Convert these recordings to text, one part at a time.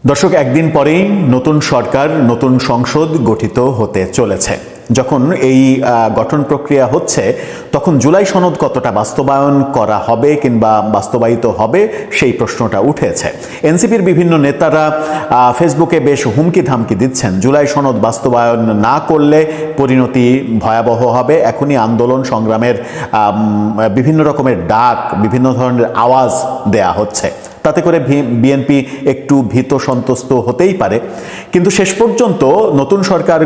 দর্শক, একদিন পরেই নতুন সরকার, নতুন সংসদ গঠিত হতে চলেছে। যখন এই গঠন প্রক্রিয়া হচ্ছে, তখন জুলাই সনদ কতটা বাস্তবায়ন করা হবে কিংবা বাস্তবায়িত হবে সেই প্রশ্নটা উঠেছে। এনসিপির বিভিন্ন নেতারা ফেসবুকে বেশ হুমকি ধামকি দিচ্ছেন, জুলাই সনদ বাস্তবায়ন না করলে পরিণতি ভয়াবহ হবে। এখনই আন্দোলন সংগ্রামের বিভিন্ন রকমের ডাক, বিভিন্ন ধরনের আওয়াজ দেয়া হচ্ছে। তাতে করে বিএনপি একটু ভীত সন্ত্রস্ত হতেই পারে, কিন্তু শেষ পর্যন্ত নতুন সরকার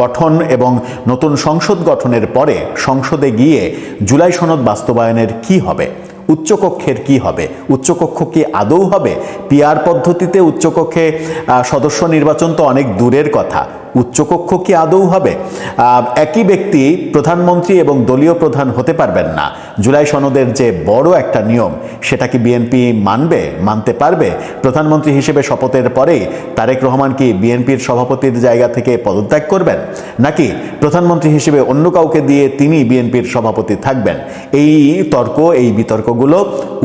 গঠন এবং নতুন সংসদ গঠনের পরে সংসদে গিয়ে জুলাই সনদ বাস্তবায়নের কি হবে, উচ্চকক্ষের কি হবে, উচ্চকক্ষ কি আদৌ হবে? পিআর পদ্ধতিতে উচ্চকক্ষে সদস্য নির্বাচন তো অনেক দূরের কথা, উচ্চকক্ষ কি আদৌ হবে? একই ব্যক্তি প্রধানমন্ত্রী এবং দলীয় প্রধান হতে পারবেন না। জুলাই সনদের যে বড় একটা নিয়ম, সেটা কি বিএনপি মানতে পারবে? প্রধানমন্ত্রী হিসেবে শপথের পরেই তারেক রহমান কি বিএনপির সভাপতির জায়গা থেকে পদত্যাগ করবেন, নাকি প্রধানমন্ত্রী হিসেবে অন্য কাউকে দিয়ে তিনি বিএনপির সভাপতি থাকবেন? এই বিতর্কগুলো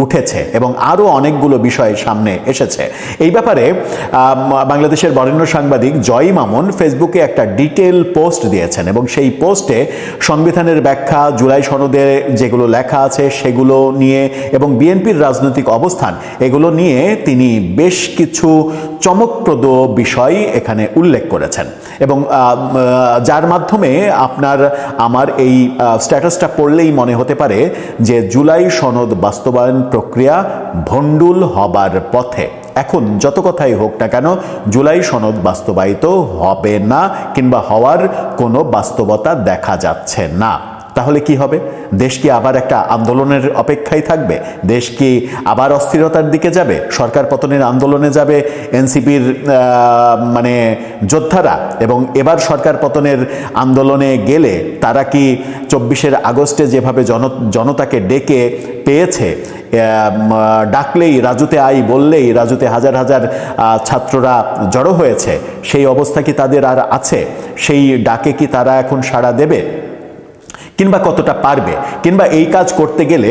উঠেছে এবং আরও অনেকগুলো বিষয় সামনে এসেছে। এই ব্যাপারে বাংলাদেশের বরেণ্য সাংবাদিক জয় মামুন ফেসবুকে একটা ডিটেল পোস্ট দিয়েছেন এবং সেই পোস্টে সংবিধানের ব্যাখ্যা, জুলাই সনদে যেগুলো লেখা আছে সেগুলো নিয়ে এবং বিএনপির রাজনৈতিক অবস্থান, এগুলো নিয়ে তিনি বেশ কিছু চমকপ্রদ বিষয় এখানে উল্লেখ করেছেন এবং যার মাধ্যমে আমার এই স্ট্যাটাসটা পড়লেই মনে হতে পারে যে জুলাই সনদ বাস্তবায়ন প্রক্রিয়া ভণ্ডুল হবার পথে। এখন যত কথাই হোক না কেন, জুলাই সনদ বাস্তবায়িত হবে না কিংবা হওয়ার কোনো বাস্তবতা দেখা যাচ্ছে না। তাহলে কি হবে? দেশ কি আবার একটা আন্দোলনের অপেক্ষায় থাকবে? দেশ কি আবার অস্থিরতার দিকে যাবে? সরকার পতনের আন্দোলনে যাবে এনসিপির যোদ্ধারা, এবং এবার সরকার পতনের আন্দোলনে গেলে তারা কি 24 আগস্টে যেভাবে জনতাকে ডেকে পেয়েছে, ডাকলেই রাজুতে আই বললেই রাজুতে হাজার হাজার ছাত্ররা জড়ো হয়েছে, সেই অবস্থা কি তাদের আর আছে? সেই ডাকে কি তারা এখন সাড়া দেবে কিংবা কতটা পারবে? কিংবা এই কাজ করতে গেলে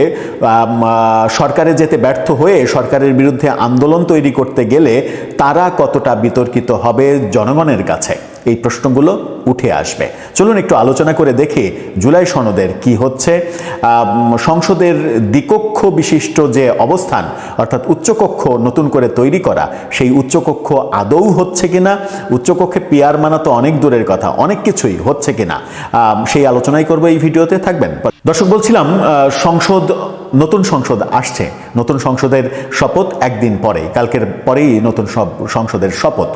সরকারে যেতে ব্যর্থ হয়ে সরকারের বিরুদ্ধে আন্দোলন তৈরি করতে গেলে তারা কতটা বিতর্কিত হবে জনগণের কাছে? এই প্রশ্নগুলো উঠে আসবে। চলুন একটু আলোচনা করে দেখি জুলাই সনদের কি হচ্ছে। সংসদের দ্বিকক্ষ বিশিষ্ট যে অবস্থান, অর্থাৎ উচ্চকক্ষ নতুন করে তৈরি করা, সেই উচ্চকক্ষ আদৌ হচ্ছে কিনা, উচ্চকক্ষে পিআর মানা তো অনেক দূরের কথা, অনেক কিছুই হচ্ছে কিনা, সেই আলোচনাই করবো এই ভিডিওতে, থাকবেন। দর্শক, বলছিলাম নতুন সংসদ আসছে, নতুন সংসদের শপথ একদিন পরেই, কালকের পরেই নতুন সংসদের শপথ,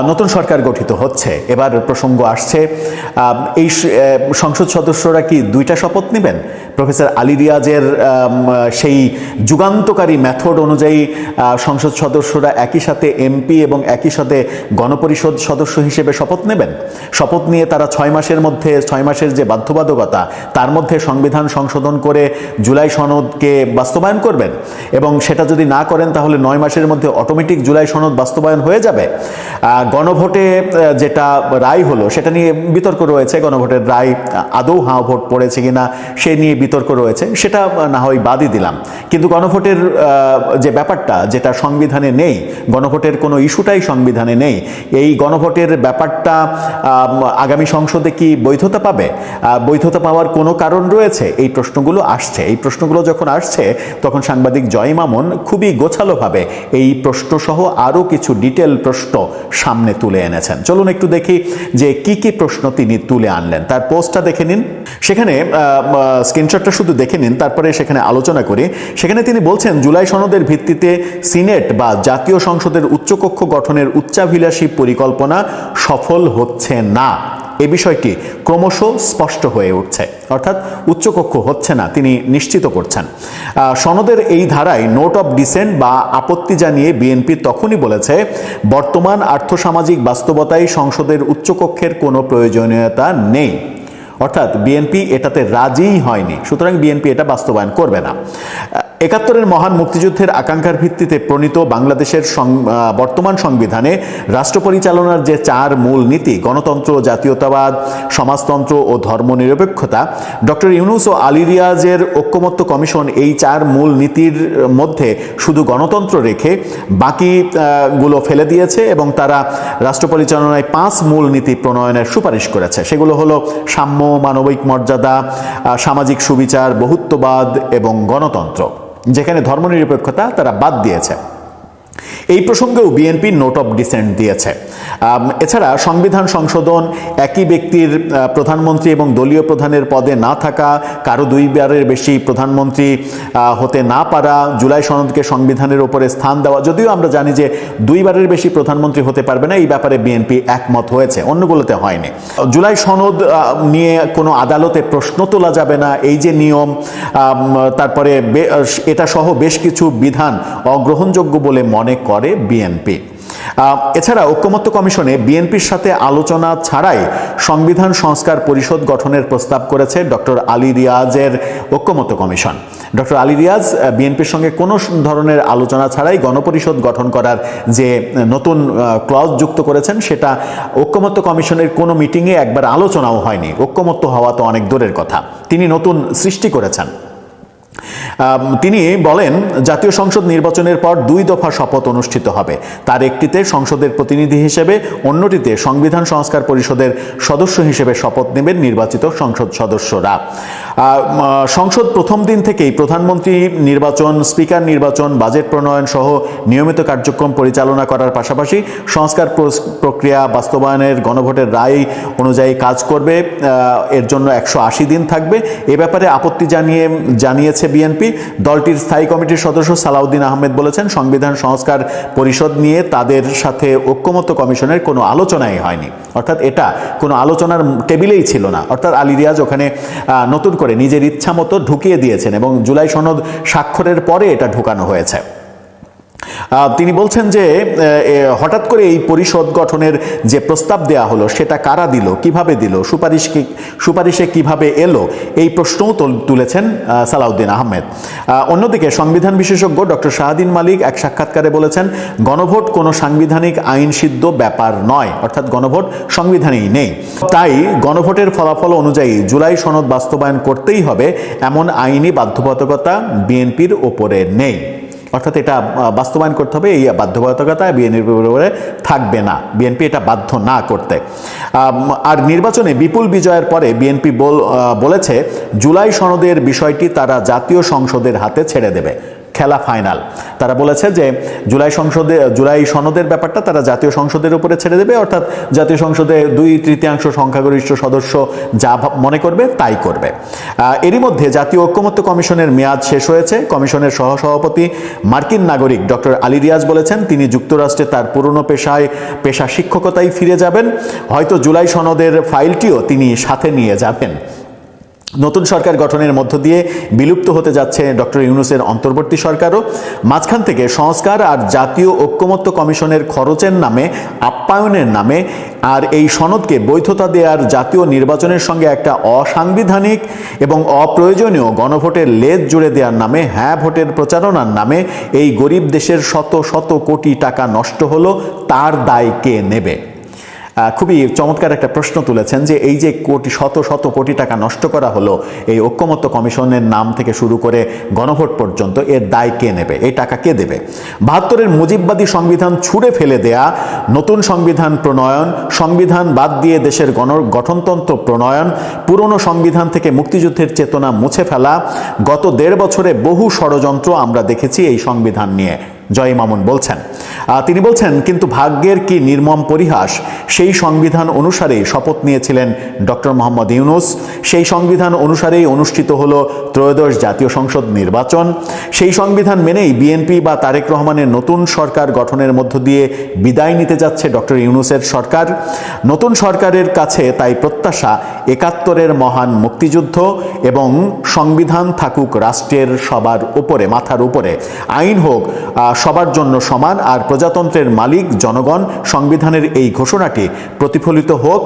নতুন সরকার গঠিত হচ্ছে। এবার প্রসঙ্গ আসছে, এই সংসদ সদস্যরা কি দুইটা শপথ নেবেন? প্রফেসর আলী রিয়াজের সেই যুগান্তকারী মেথড অনুযায়ী সংসদ সদস্যরা একই সাথে এমপি এবং একই সাথে গণপরিষদ সদস্য হিসেবে শপথ নেবেন। শপথ নিয়ে তারা 6 মাসের যে বাধ্যবাধকতা, তার মধ্যে সংবিধান সংশোধন করে জুলাই সনদকে বাস্তবায়ন করবেন, এবং সেটা যদি না করেন তাহলে 9 মাসের মধ্যে অটোমেটিক জুলাই সনদ বাস্তবায়ন হয়ে যাবে। গণভোটে যেটা রায় হলো সেটা নিয়ে বিতর্ক রয়েছে, গণভোটের রায় আদৌ হাঁ ভোট পড়েছে কিনা সে নিয়ে বিতর্ক রয়েছে, সেটা না হয় বাদই দিলাম। কিন্তু গণভোটের যে ব্যাপারটা, যেটা সংবিধানে নেই, গণভোটের কোনো ইস্যুটাই সংবিধানে নেই, এই গণভোটের ব্যাপারটা আগামী সংসদে কি বৈধতা পাবে? বৈধতা পাওয়ার কোনো কারণ রয়েছে? এই প্রশ্নগুলো আসছে। এই প্রশ্নগুলো যখন আসছে, তখন সাংবাদিক জয় মামুন খুবই গোছালোভাবে এই প্রশ্নসহ আরও কিছু ডিটেল প্রশ্ন সামনে তুলে এনেছেন। চলুন একটু দেখি যে কি কি প্রশ্ন তিনি তুলে আনলেন। তার পোস্টটা দেখে নিন, সেখানে স্ক্রিনশটটা শুধু দেখে নিন, তারপরে সেখানে আলোচনা করি। সেখানে তিনি বলছেন, জুলাই সনদের ভিত্তিতে সিনেট বা জাতীয় সংসদের উচ্চকক্ষ গঠনের উচ্চাভিলাষী পরিকল্পনা সফল হচ্ছে না। এই বিষয়টি ক্রমশ স্পষ্ট হয়ে উঠছে, অর্থাৎ উচ্চকক্ষ হচ্ছে না, তিনি নিশ্চিত করছেন। সনদের এই ধারায় নোট অফ ডিসেন্ট বা আপত্তি জানিয়ে বিএনপি তখনই বলেছে, বর্তমান আর্থসামাজিক বাস্তবতায় সংসদের উচ্চকক্ষের কোনো প্রয়োজনীয়তা নেই। অর্থাৎ বিএনপি এটাতে রাজিই হয়নি, সুতরাং বিএনপি এটা বাস্তবায়ন করবে না। একাত্তরের মহান মুক্তিযুদ্ধের আকাঙ্ক্ষার ভিত্তিতে প্রণীত বাংলাদেশের বর্তমান সংবিধানে রাষ্ট্র পরিচালনার যে 4 মূল নীতি, গণতন্ত্র, জাতীয়তাবাদ, সমাজতন্ত্র ও ধর্মনিরপেক্ষতা, ডক্টর ইউনূস ও আলী রিয়াজের ঐকমত্য কমিশন এই 4 মূল নীতির মধ্যে শুধু গণতন্ত্র রেখে বাকিগুলো ফেলে দিয়েছে এবং তারা রাষ্ট্র পরিচালনায় 5 মূল নীতি প্রণয়নের সুপারিশ করেছে। সেগুলো হলো সাম্য, মানবিক মর্যাদা, সামাজিক সুবিচার, বহুত্ববাদ এবং গণতন্ত্র, যেখানে ধর্মনিরপেক্ষতা তারা বাদ দিয়েছে। এই প্রসঙ্গেও বিএনপি নোট অফ ডিসেন্ট দিয়েছে। এছাড়া সংবিধান সংশোধন, একই ব্যক্তির প্রধানমন্ত্রী এবং দলীয় প্রধানের পদে না থাকা, কারো 2 বারের বেশি প্রধানমন্ত্রী হতে না পারা, জুলাই সনদকে সংবিধানের উপরে স্থান দেওয়া, যদিও আমরা জানি যে 2 বারের বেশি প্রধানমন্ত্রী হতে পারবে না, এই ব্যাপারে বিএনপি একমত হয়েছে, অন্যগুলোতে হয়নি। জুলাই সনদ নিয়ে কোনো আদালতে প্রশ্ন তোলা যাবে না, এই যে নিয়ম, তারপরে এটা সহ বেশ কিছু বিধান অগ্রহণযোগ্য বলে মনে করে বিএনপি। এছাড়া ঐকমত্য কমিশনে বিএনপির সাথে আলোচনা ছাড়াই সংবিধান সংস্কার পরিষদ গঠনের প্রস্তাব করেছে ডক্টর আলী রিয়াজের ঐকমত্য কমিশন। ডক্টর আলী রিয়াজ বিএনপির সঙ্গে কোনো ধরনের আলোচনা ছাড়াই গণপরিষদ গঠন করার যে নতুন ক্লজ যুক্ত করেছেন, সেটা ঐকমত্য কমিশনের কোনো মিটিংয়ে একবার আলোচনাও হয়নি। ঐকমত্য হওয়া তো অনেক দূরের কথা, তিনি নতুন সৃষ্টি করেছেন। তিনি বলেন, জাতীয় সংসদ নির্বাচনের পর 2 দফা শপথ অনুষ্ঠিত হবে। তার একটিতে সংসদের প্রতিনিধি হিসেবে, অন্যটিতে সংবিধান সংস্কার পরিষদের সদস্য হিসেবে শপথ নেবেন নির্বাচিত সংসদ সদস্যরা। সংসদ প্রথম দিন থেকেই প্রধানমন্ত্রী নির্বাচন, স্পিকার নির্বাচন, বাজেট প্রণয়ন সহ নিয়মিত কার্যক্রম পরিচালনা করার পাশাপাশি সংস্কার প্রক্রিয়া বাস্তবায়নের গণভোটের রায় অনুযায়ী কাজ করবে। এর জন্য 180 দিন থাকবে। এ ব্যাপারে আপত্তি জানিয়েছে বিএনপি। দলটির স্থায়ী কমিটির সদস্য সালাউদ্দিন আহমেদ বলেছেন, সংবিধান সংস্কার পরিষদ নিয়ে তাদের সাথে ঐকমত্য কমিশনের কোনো আলোচনাই হয়নি, অর্থাৎ এটা কোনো আলোচনার টেবিলেই ছিল না। অর্থাৎ আলী রিয়াজ ওখানে নতুন করে নিজের ইচ্ছা মতো ঢুকিয়ে দিয়েছেন এবং জুলাই সনদ স্বাক্ষরের পরে এটা ঢুকানো হয়েছে। তিনি বলছেন যে হঠাৎ করে এই পরিষদ গঠনের যে প্রস্তাব দেয়া হলো, সেটা কারা দিল, কিভাবে দিল, সুপারিশে কিভাবে এলো, এই প্রশ্নও তুলেছেন সালাউদ্দিন আহমেদ। অন্যদিকে সংবিধান বিশেষজ্ঞ ডক্টর শাহদিন মালিক এক সাক্ষাৎকারে বলেছেন, গণভোট কোনো সাংবিধানিক আইন সিদ্ধ ব্যাপার নয়, অর্থাৎ গণভোট সংবিধানেই নেই। তাই গণভোটের ফলাফল অনুযায়ী জুলাই সনদ বাস্তবায়ন করতেই হবে, এমন আইনি বাধ্যবাধকতা বিএনপির ওপরে নেই। অর্থাৎ এটা বাস্তবায়ন করতে হবে, এই বাধ্যবাধকতা বিএনপির উপরে থাকবে না, বিএনপি এটা বাধ্য না করতে। আর নির্বাচনে বিপুল বিজয়ের পরে বিএনপি বলেছে, জুলাই সনদের বিষয়টি তারা জাতীয় সংসদের হাতে ছেড়ে দেবে, খেলা ফাইনাল। তারা বলেছে যে জুলাই সনদের ব্যাপারটা তারা জাতীয় সংসদের উপরে ছেড়ে দেবে, অর্থাৎ জাতীয় সংসদে 2/3 সংখ্যাগরিষ্ঠ সদস্য যা মনে করবে তাই করবে। এরই মধ্যে জাতীয় ঐকমত্য কমিশনের মেয়াদ শেষ হয়েছে। কমিশনের সহসভাপতি মার্কিন নাগরিক ডক্টর আলী রিয়াজ বলেছেন, তিনি যুক্তরাষ্ট্রে তার পুরনো পেশা শিক্ষকতায় ফিরে যাবেন, হয়তো জুলাই সনদের ফাইলটিও তিনি সাথে নিয়ে যাবেন। নতুন সরকার গঠনের মধ্য দিয়ে বিলুপ্ত হতে যাচ্ছে ডক্টর ইউনূসের অন্তর্বর্তী সরকারও। মাঝখান থেকে সংস্কার আর জাতীয় ঐকমত্য কমিশনের খরচের নামে, আপ্যায়নের নামে আর এই সনদকে বৈধতা দেওয়ার জাতীয় নির্বাচনের সঙ্গে একটা অসাংবিধানিক এবং অপ্রয়োজনীয় গণভোটের লেজ জুড়ে দেওয়ার নামে, হ্যাঁ ভোটের প্রচারণার নামে এই গরিব দেশের শত শত কোটি টাকা নষ্ট হলো, তার দায় কে নেবে? খুবই চমৎকার একটা প্রশ্ন তুলেছেন যে এই যে শত শত কোটি টাকা নষ্ট করা হলো এই ঐকমত্য কমিশনের নাম থেকে শুরু করে গণভোট পর্যন্ত, এর দায় কে নেবে, এই টাকা কে দেবে? 72-এর মুজিববাদী সংবিধান ছুঁড়ে ফেলে দেয়া, নতুন সংবিধান প্রণয়ন, সংবিধান বাদ দিয়ে দেশের গঠনতন্ত্র প্রণয়ন, পুরনো সংবিধান থেকে মুক্তিযুদ্ধের চেতনা মুছে ফেলা, গত 1.5 বছরে বহু ষড়যন্ত্র আমরা দেখেছি এই সংবিধান নিয়ে, জয় মামুন বলছেন। তিনি বলছেন, কিন্তু ভাগ্যের কি নির্মম পরিহাস, সেই সংবিধান অনুসারেই শপথ নিয়েছিলেন ডক্টর মোহাম্মদ ইউনূস, সেই সংবিধান অনুসারেই অনুষ্ঠিত হলো ত্রয়োদশ জাতীয় সংসদ নির্বাচন, সেই সংবিধান মেনেই বিএনপি বা তারেক রহমানের নতুন সরকার গঠনের মধ্য দিয়ে বিদায় নিতে যাচ্ছে ডক্টর ইউনূসের সরকার। নতুন সরকারের কাছে তাই প্রত্যাশা, 71-এর মহান মুক্তিযুদ্ধ এবং সংবিধান থাকুক রাষ্ট্রের সবার উপরে, মাথার উপরে, আইন হোক সবার জন্য সমান, আর প্রজাতন্ত্রের মালিক জনগণ, সংবিধানের এই ঘোষণাটি প্রতিফলিত হোক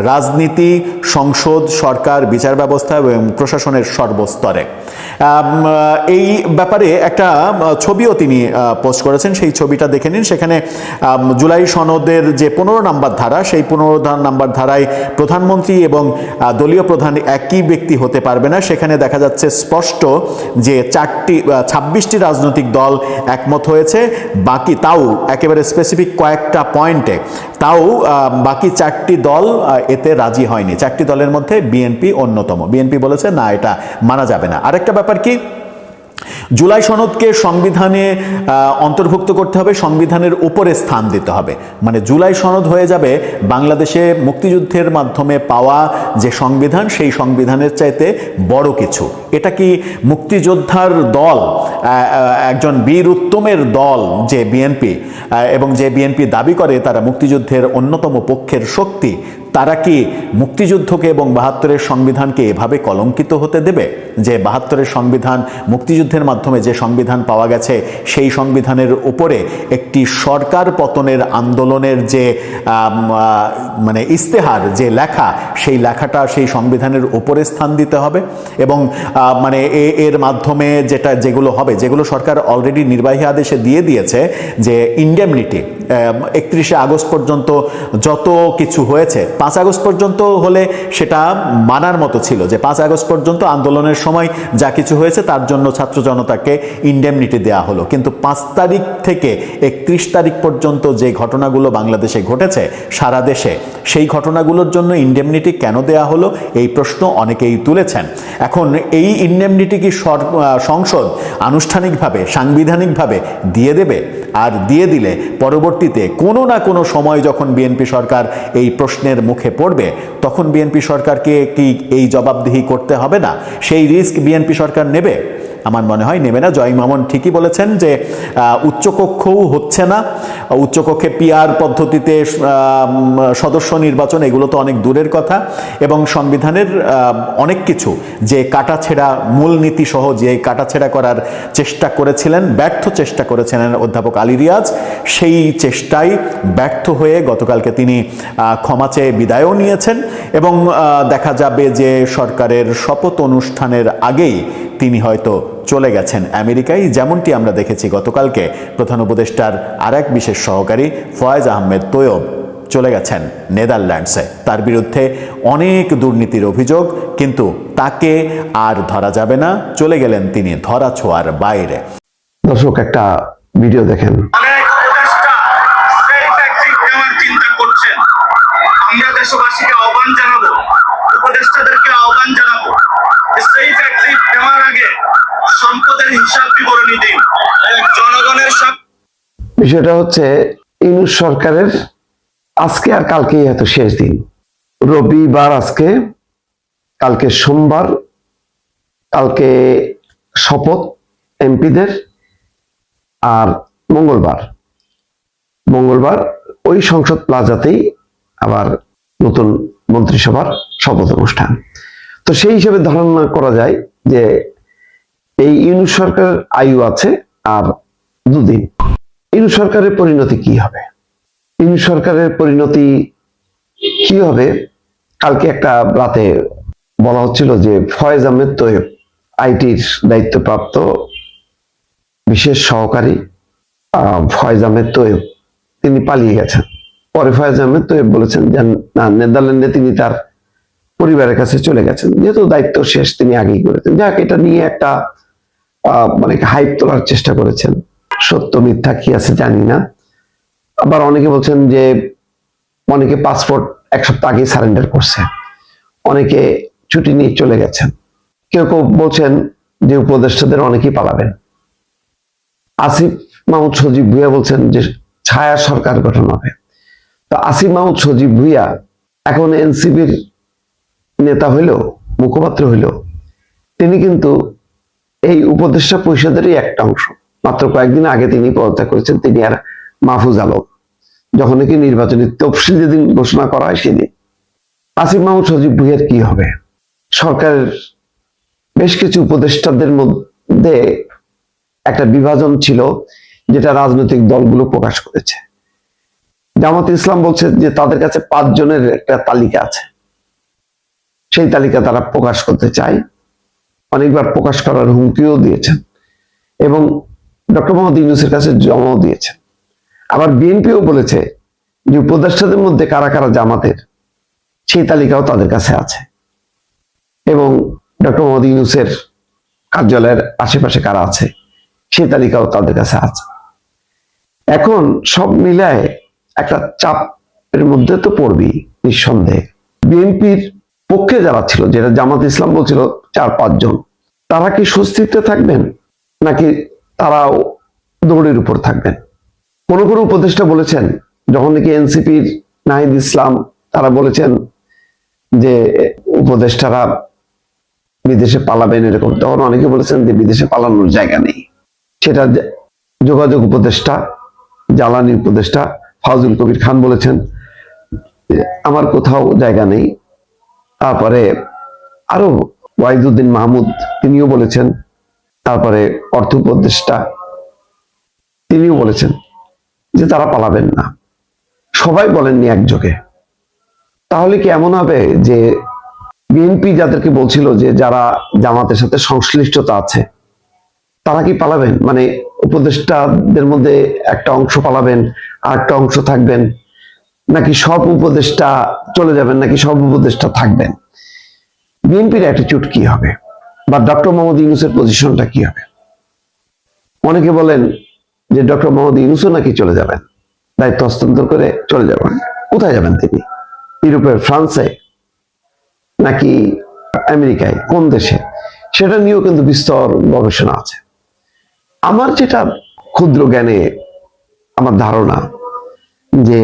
রাজনীতি, সংসদ, সরকার, বিচার ব্যবস্থা এবং প্রশাসনের সর্বস্তরে। এই ব্যাপারে একটা ছবিও তিনি পোস্ট করেছেন, সেই ছবিটা দেখে নিন। সেখানে জুলাই সনদের যে 15 নম্বর ধারা, সেই 15 নম্বর ধারায় প্রধানমন্ত্রী এবং দলীয় প্রধান একই ব্যক্তি হতে পারবে না। সেখানে দেখা যাচ্ছে স্পষ্ট যে 26টি রাজনৈতিক দল একমত হয়েছে, বাকি তাও একেবারে স্পেসিফিক কয়েকটা পয়েন্টে, তাও বাকি 4টি দল এতে রাজি হয়নি। 4টি দলের মধ্যে বিএনপি অন্যতম। বিএনপি বলেছে না, এটা মানা যাবে না। আরেকটা ব্যাপার কি, জুলাই সনদকে সংবিধানে অন্তর্ভুক্ত করতে হবে, সংবিধানের উপরে স্থান দিতে হবে। মানে জুলাই সনদ হয়ে যাবে বাংলাদেশে মুক্তিযুদ্ধের মাধ্যমে পাওয়া যে সংবিধান, সেই সংবিধানের চাইতে বড় কিছু। এটা কি মুক্তিযোদ্ধার দল, একজন বীর উত্তমের দল যে বিএনপি, এবং যে বিএনপি দাবি করে তারা মুক্তিযুদ্ধের অন্যতম পক্ষের শক্তি, তারা কি মুক্তিযুদ্ধকে এবং 72-এর সংবিধানকে এভাবে কলঙ্কিত হতে দেবে যে 72-এর সংবিধান, মুক্তিযুদ্ধের মাধ্যমে যে সংবিধান পাওয়া গেছে, সেই সংবিধানের উপরে একটি সরকার পতনের আন্দোলনের যে মানে ইস্তেহার, যে লেখা, সেই লেখাটা সেই সংবিধানের উপরে স্থান দিতে হবে? এবং মানে এর মাধ্যমে যেগুলো হবে, যেগুলো সরকার অলরেডি নির্বাহী আদেশে দিয়ে দিয়েছে, যে ইন্ডেমনিটি 31শে আগস্ট পর্যন্ত যত কিছু হয়েছে, 5 আগস্ট পর্যন্ত হলে সেটা মানার মতো ছিল, যে 5 আগস্ট পর্যন্ত আন্দোলনের সময় যা কিছু হয়েছে তার জন্য ছাত্র জনতাকে ইন্ডেমনিটি দেওয়া হলো। কিন্তু 5 তারিখ থেকে 31 তারিখ পর্যন্ত যে ঘটনাগুলো বাংলাদেশে ঘটেছে সারা দেশে, সেই ঘটনাগুলোর জন্য ইন্ডেমনিটি কেন দেয়া হলো, এই প্রশ্ন অনেকেই তুলেছেন। এখন এই ইন্ডেমনিটি কি সংসদ আনুষ্ঠানিকভাবে, সাংবিধানিকভাবে দিয়ে দেবে? আর দিয়ে দিলে পরবর্তীতে কোনো না কোনো সময় যখন বিএনপি সরকার এই প্রশ্নের মুখে পড়বে, তখন বিএনপি সরকারকে কি এই জবাবদিহি করতে হবে না? সেই রিস্ক বিএনপি সরকার নেবে? আমার মনে হয় নেবে না। জয় মামুন ঠিকই বলেছেন যে উচ্চকক্ষও হচ্ছে না, উচ্চকক্ষে পিআর পদ্ধতিতে সদস্য নির্বাচন, এগুলো তো অনেক দূরের কথা। এবং সংবিধানের অনেক কিছু যে কাটাছেঁড়া, মূলনীতি সহ যে কাটাছেঁড়া করার চেষ্টা করেছিলেন, ব্যর্থ চেষ্টা করেছিলেন অধ্যাপক আলী রিয়াজ, সেই চেষ্টায় ব্যর্থ হয়ে গতকালকে তিনি ক্ষমা চেয়ে বিদায়ও নিয়েছেন। এবং দেখা যাবে যে সরকারের শপথ অনুষ্ঠানের আগেই তিনি হয়তো চলে গেছেন আমেরিকায়, যেমনটি আমরা দেখেছি গতকালকে প্রধান উপদেষ্টার আরেক বিশেষ সহকারী ফয়েজ আহমেদ তৈয়ব চলে গেছেন নেদারল্যান্ডসে। তার বিরুদ্ধে অনেক দুর্নীতির অভিযোগ, কিন্তু তাকে আর ধরা যাবে না, চলে গেলেন তিনি ধরা ছোঁয়ার বাইরে। দর্শক, একটা ভিডিও দেখেন। আমরা দেশবাসীকে আহ্বান জানাবো, উপদেষ্টাদেরকে আহ্বান জানাবো, সেফ এক্সিট দেওয়ার আগে সম্পদের হিসাব বিবরণী দিন। জনগণের বিষয়টা হচ্ছে, ইউনূস সরকারের আজকে আর কালকেই এত শেষ দিন। রবিবার আজকে, কালকে সোমবার, কালকে শপথ এমপিদের, আর মঙ্গলবার ওই সংসদ প্লাজাতেই আবার নতুন মন্ত্রিসভার শপথ অনুষ্ঠান। তো সেই হিসেবে ধারণা করা যায় যে এই ইউনূস সরকারের আয়ু আছে আর 2 দিন। ইউনূস সরকারের পরিণতি কি হবে? ইউনূস সরকারের পরিণতি কি হবে? কালকে একটা রাতে বলা হচ্ছিল যে ফয়েজ আহমেদ তৈয়ব, আইটির দায়িত্বপ্রাপ্ত বিশেষ সহকারী ফয়েজ আহমেদ তৈয়ব, তিনি পালিয়ে গেছেন। পরে ফয়েজ আহমেদ তৈয়ব বলেছেন যে না, নেদারল্যান্ডে তিনি তার পরিবারের কাছে চলে গেছেন, যেহেতু দায়িত্ব শেষ তিনি আগেই করেছেন। যাক, এটা নিয়ে একটা মানে হাইপ তোলার চেষ্টা করেছেন। সত্য মিথ্যা কি আছে জানি না। আবার অনেকে বলছেন যে অনেকে পাসপোর্ট 1 সপ্তাহ আগে সারেন্ডার করছে, অনেকে ছুটি নিয়ে চলে গেছেন, কেউ কেউ বলছেন যে উপদেষ্টাদের অনেকেই পালাবেন। আসিফ মাহমুদ সজীব ভুইয়া বলছেন যে ছায়া সরকার গঠন হবে। তো আসিফ মাহমুদ সজীব ভুইয়া এখন এনসিপির নেতা হইল, মুখপাত্র হইল, তিনি কিন্তু এই উপদেষ্টা পরিষদেরই একটা অংশ। মাত্র কয়েকদিন আগে তিনি পদত্যাগ করেছেন, তিনি আর মাহফুজ আলম, যখন নাকি নির্বাচনী তফসিল যেদিন ঘোষণা করা হয় সেদিন। আসিফ মাহমুদ সজীব ভুইয়ার কি হবে? সরকারের বেশ কিছু উপদেষ্টাদের মধ্যে একটা বিভাজন ছিল যেটা রাজনৈতিক দলগুলো প্রকাশ করেছে। জামাত ইসলাম বলছে যে তাদের কাছে 5 জনের একটা তালিকা আছে, সেই তালিকা তারা প্রকাশ করতে চায়, অনেকবার প্রকাশ করার হুমকিও দিয়েছেন এবং ডক্টর মোহাম্মদ ইউনূসের কাছে জমাও দিয়েছেন। আবার বিএনপিও বলেছে যে উপদেষ্টাদের মধ্যে কারা কারা জামাতের, সেই তালিকাও তাদের কাছে আছে এবং ডক্টর মোহাম্মদ ইউনূসের কার্যালয়ের আশেপাশে কারা আছে সেই তালিকাও তাদের কাছে আছে। এখন সব মিলায় একটা চাপের মধ্যে তো পড়বি নিঃসন্দেহে। বিএনপির পক্ষে যারা ছিল, যেটা জামাত ইসলাম বলছিল 4-5 জন, তারা কি স্বস্তিতে থাকবেন নাকি তারাও দৌড়ের উপর থাকবেন? কোন কোন উপদেষ্টা বলেছেন, যখন নাকি এনসিপির নাহিদ ইসলাম তারা বলেছেন যে উপদেষ্টারা বিদেশে পালাবেন এরকম, তখন অনেকে বলেছেন যে বিদেশে পালানোর জায়গা নেই। সেটা যোগাযোগ উপদেষ্টা, জ্বালানি উপদেষ্টা ফাউজুল কবির খান বলেছেন আমার কোথাও জায়গা নেই। তারপরে আরো ওয়াহিদুদ্দিন মাহমুদ তিনিও বলেছেন, তারপরে অর্থ উপদেষ্টা তিনিও বলেছেন যে তারা পালাবেন না। সবাই বলেননি একযোগে। তাহলে কি এমন হবে যে বিএনপি যাদেরকে বলছিল যে যারা জামাতের সাথে সংশ্লিষ্টতা আছে তারা কি পালাবেন? মানে উপদেষ্টাদের মধ্যে একটা অংশ পালাবেন আর একটা অংশ থাকবেন, নাকি সব উপদেষ্টা চলে যাবেন, নাকি সব উপদেষ্টা থাকবেন? বিএনপির অ্যাটিটিউড কি হবে, বা ডক্টর মোহাম্মদ ইউনূসের পজিশনটা কি হবে? অনেকে বলেন যে ডক্টর মোহাম্মদ ইউনূসও নাকি চলে যাবেন, দায়িত্ব হস্তান্তর করে চলে যাবেন। কোথায় যাবেন তিনি? ইউরোপের ফ্রান্সে নাকি আমেরিকায়, কোন দেশে? সেটা নিয়েও কিন্তু বিস্তর গবেষণা আছে। আমার যেটা ক্ষুদ্র জ্ঞানে আমার ধারণা যে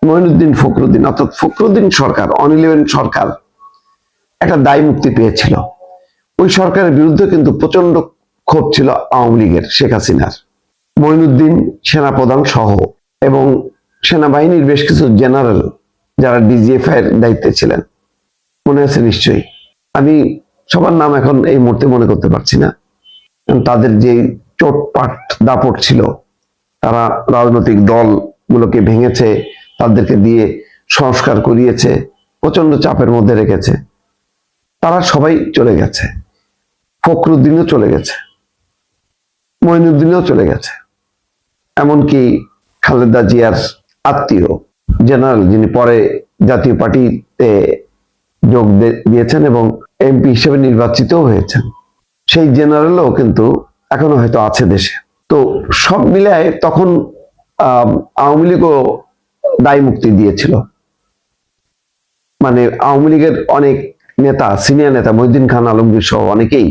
মঈনুদ্দিন ফখরুদ্দিন অর্থাৎ ফখরুদ্দিন সরকার, অন-11 সরকার একটা দায় মুক্তি পেয়েছিল। ওই সরকারের বিরুদ্ধে কিন্তু প্রচন্ড ক্ষোভ ছিল আওয়ামী লীগের, শেখ হাসিনার। মঈনুদ্দিন সেনাপ্রধান সহ এবং সেনাবাহিনীর বেশ কিছু জেনারেল যারা ডিজিএফআই এর দায়িত্বে ছিলেন, মনে আছে নিশ্চয়ই, আমি সবার নাম এখন এই মুহূর্তে মনে করতে পারছি না। তাদের যে চোটপাট দাপট ছিল, তারা রাজনৈতিক দলগুলোকে ভেঙেছে, তাদেরকে দিয়ে সংস্কার করিয়েছে, প্রচন্ড চাপের মধ্যে রেখেছে। তারা সবাই চলে গেছে, ফখরুদ্দিনও চলে গেছে, মঈনুদ্দিনও চলে গেছে, এমনকি খালেদা জিয়ার আত্মীয় জেনারেল, যিনি পরে জাতীয় পার্টিতে যোগ দিয়েছেন এবং এমপি হিসেবে নির্বাচিতও হয়েছেন, সেই জেনারেলও কিন্তু এখনো হয়তো আছে দেশে। তো সব মিলায় তখন আওয়ামী লীগও দায় মুক্তি দিয়েছিল। মানে আওয়ামী লীগের অনেক নেতা, সিনিয়র নেতা মহিউদ্দিন খান আলমগীর সহ অনেকেই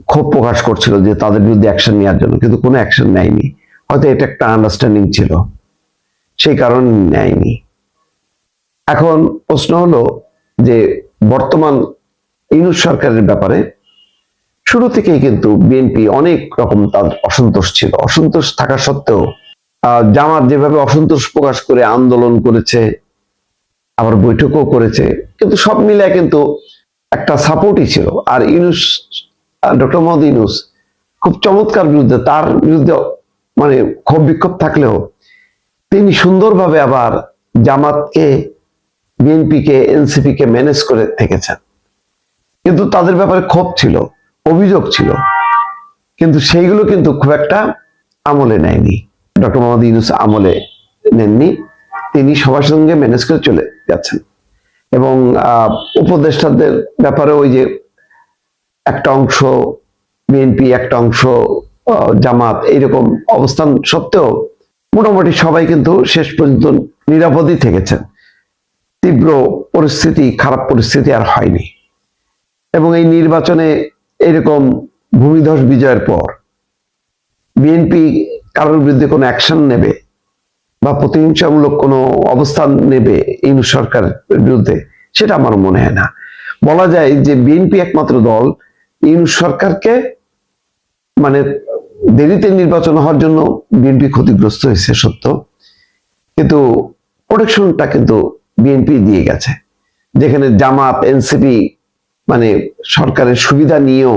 ক্ষোভ প্রকাশ করছিল যে তাদের বিরুদ্ধে অ্যাকশন নেওয়ার জন্য, কিন্তু কোনো অ্যাকশন নেয়নি। হয়তো এটা একটা আন্ডারস্ট্যান্ডিং ছিল, সেই কারণে নেয়নি। এখন প্রশ্ন হলো যে বর্তমান ইউনূস সরকারের ব্যাপারে শুরু থেকেই কিন্তু বিএনপি অনেক রকম তার অসন্তোষ ছিল। অসন্তোষ থাকা সত্ত্বেও জামাত যেভাবে অসন্তোষ প্রকাশ করে আন্দোলন করেছে, আবার বৈঠকও করেছে, কিন্তু সব মিলায় কিন্তু একটা সাপোর্টই ছিল। আর ইউনূস, ডক্টর মোহাম্মদ ইউনূস খুব চমৎকার বিরুদ্ধে, তার বিরুদ্ধে মানে ক্ষোভ বিক্ষোভ থাকলেও তিনি সুন্দরভাবে আবার জামাতকে, বিএনপিকে, এনসিপিকে ম্যানেজ করে থেকেছেন। কিন্তু তাদের ব্যাপারে ক্ষোভ ছিল, অভিযোগ ছিল, কিন্তু সেইগুলো কিন্তু খুব একটা আমলে নেয়নি। ডক্টর মোহাম্মদ ইউনূস আমলে নেননি, তিনি সবার সঙ্গে ম্যানেজ করে চলে যাচ্ছেন। এবং উপদেষ্টাদের ব্যাপারে ওই যে একটা অংশ বিএনপি, একটা অংশ জামাত, এইরকম অবস্থান সত্ত্বেও মোটামুটি সবাই কিন্তু শেষ পর্যন্ত নিরাপদই থেকেছেন। তীব্র পরিস্থিতি, খারাপ পরিস্থিতি আর হয়নি। এবং এই নির্বাচনে এরকম ভূমিধস বিজয়ের পর বিএনপি কারোর বিরুদ্ধে কোনো অ্যাকশন নেবে বা প্রতিহিংসামূলক কোনো অবস্থান নেবে ইউনূস সরকারের বিরুদ্ধে, সেটা আমার মনে হয় না। বলা যায় যে বিএনপি একমাত্র দল ইউনূস সরকারকে, মানে দেরিতে নির্বাচন হওয়ার জন্য বিএনপি ক্ষতিগ্রস্ত হয়েছে সত্য, কিন্তু প্রোটেকশনটা কিন্তু বিএনপি দিয়ে গেছে। যেখানে জামাত, এনসিপি মানে সরকারের সুবিধা নিয়েও,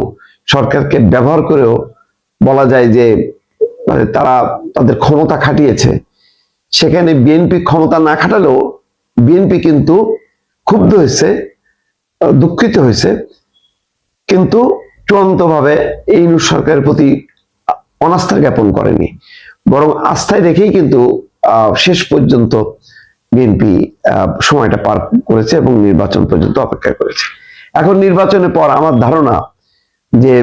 সরকারকে ব্যবহার করেও বলা যায় যে মানে তারা তাদের ক্ষমতা খাটিয়েছে, সেখানে বিএনপি ক্ষমতা না খাটালেও বিএনপি কিন্তু ক্ষুব্ধ হয়েছে, দুঃখিত হয়েছে, কিন্তু চূড়ান্তভাবে এই ইউনূস সরকারের প্রতি অনাস্থা জ্ঞাপন করেনি, বরং আস্থায় রেখেই কিন্তু শেষ পর্যন্ত বিএনপি সময়টা পার করেছে এবং নির্বাচন পর্যন্ত অপেক্ষা করেছে। এখন নির্বাচনের পর আমার ধারণা যে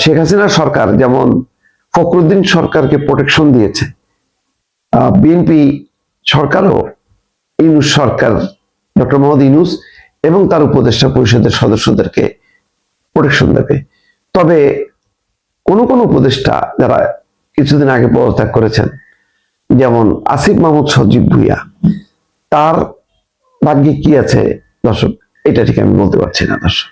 শেখ হাসিনা সরকার যেমন ফখরুদ্দিন সরকারকে প্রোটেকশন দিয়েছে, বিএনপি সরকারও ইউনূস সরকার, ডক্টর মোহাম্মদ ইউনূস এবং তার উপদেষ্টা পরিষদের সদস্যদেরকে প্রোটেকশন দেবে। তবে কোন কোন উপদেষ্টা যারা কিছুদিন আগে পদত্যাগ করেছেন, যেমন আসিফ মাহমুদ সজীব ভুঁইয়া, তার ভাগ্যে কি আছে দর্শক, এটা ঠিক আমি বলতে পারছি না দর্শক।